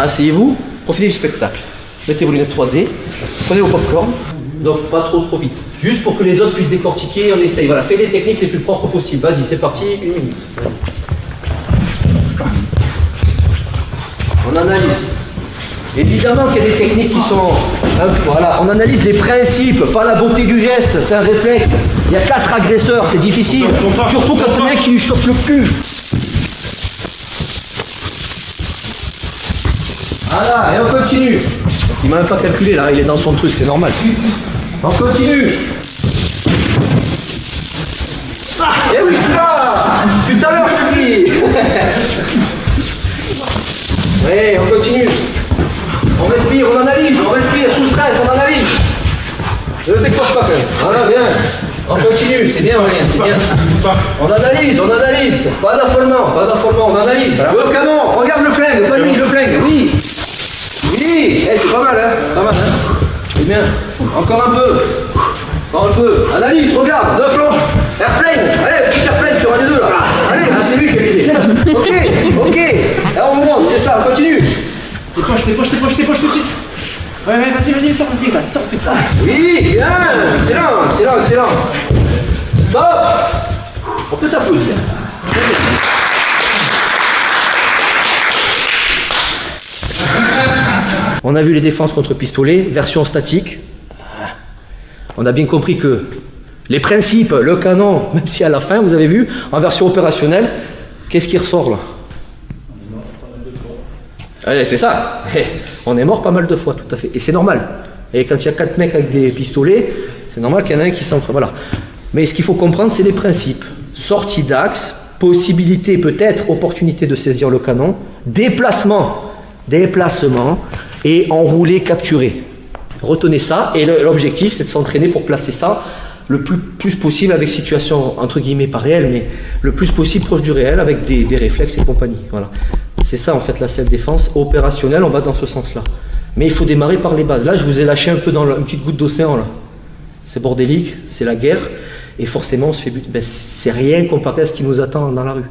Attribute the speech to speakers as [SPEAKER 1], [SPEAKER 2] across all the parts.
[SPEAKER 1] Asseyez-vous, profitez du spectacle. Mettez vos lunettes 3D, prenez vos popcorn, donc pas trop vite. Juste pour que les autres puissent décortiquer, on essaye. Voilà, fais les techniques les plus propres possibles. Vas-y, c'est parti, 1 minute. On analyse. Évidemment qu'il y a des techniques qui sont... voilà, on analyse les principes, pas la beauté du geste, c'est un réflexe. Il y a 4 agresseurs, c'est difficile. Surtout quand le mec qui lui chope le cul. Voilà, et on continue. Il m'a même pas calculé là, il est dans son truc, c'est normal. On continue. Eh oui, je suis là. Tout à l'heure, je te dis. Oui, on continue. On respire, on analyse, on respire, sous stress, on analyse. Ne le décoiffe pas quand même. Voilà, bien. On continue, c'est bien, Aurélien, c'est bien. On analyse. Pas d'affolement, on analyse. Le canon, regarde le flingue, pas lui, le flingue, oui. Oui, c'est pas mal, hein. Pas mal, hein. C'est bien. Encore un peu. Analyse, regarde, de flanc. Airplane, allez, petit airplane sur un des deux là. Allez, c'est lui qui a l'idée. Ok. Alors on monte, c'est ça, on continue.
[SPEAKER 2] Dépêche tout de suite. Ouais, vas-y, sors, vite là.
[SPEAKER 1] Oui, bien, excellent. Stop. On peut t'applaudir. On a vu les défenses contre pistolet, version statique. On a bien compris que les principes, le canon, même si à la fin, vous avez vu, en version opérationnelle, qu'est-ce qui ressort là? Allez, c'est ça. On est mort pas mal de fois, tout à fait. Et c'est normal. Et quand il y a 4 mecs avec des pistolets, c'est normal qu'il y en a un qui s'entre. Voilà. Mais ce qu'il faut comprendre, c'est les principes. Sortie d'axe, possibilité, peut-être, opportunité de saisir le canon, déplacement, et enrouler, capturer. Retenez ça, et l'objectif, c'est de s'entraîner pour placer ça le plus possible avec situation, entre guillemets, pas réelle, mais le plus possible proche du réel, avec des réflexes et compagnie. Voilà. C'est ça, en fait, la self-défense opérationnelle, on va dans ce sens-là. Mais il faut démarrer par les bases. Là, je vous ai lâché un peu dans une petite goutte d'océan, là. C'est bordélique, c'est la guerre, et forcément, on se fait but. Ben, c'est rien comparé à ce qui nous attend dans la rue.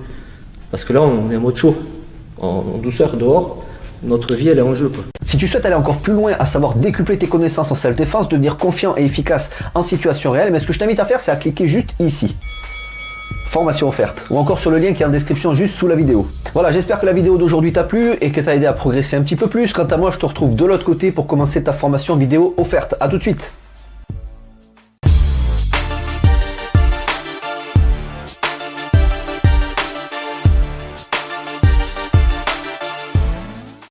[SPEAKER 1] Parce que là, on est en mode chaud, en douceur, dehors. Notre vie, elle est en jeu, quoi.
[SPEAKER 3] Si tu souhaites aller encore plus loin, à savoir décupler tes connaissances en self-défense, devenir confiant et efficace en situation réelle, mais ce que je t'invite à faire, c'est à cliquer juste ici. Formation offerte, ou encore sur le lien qui est en description juste sous la vidéo. Voilà, j'espère que la vidéo d'aujourd'hui t'a plu et que t'a aidé à progresser un petit peu plus. Quant à moi, je te retrouve de l'autre côté pour commencer ta formation vidéo offerte. À tout de suite.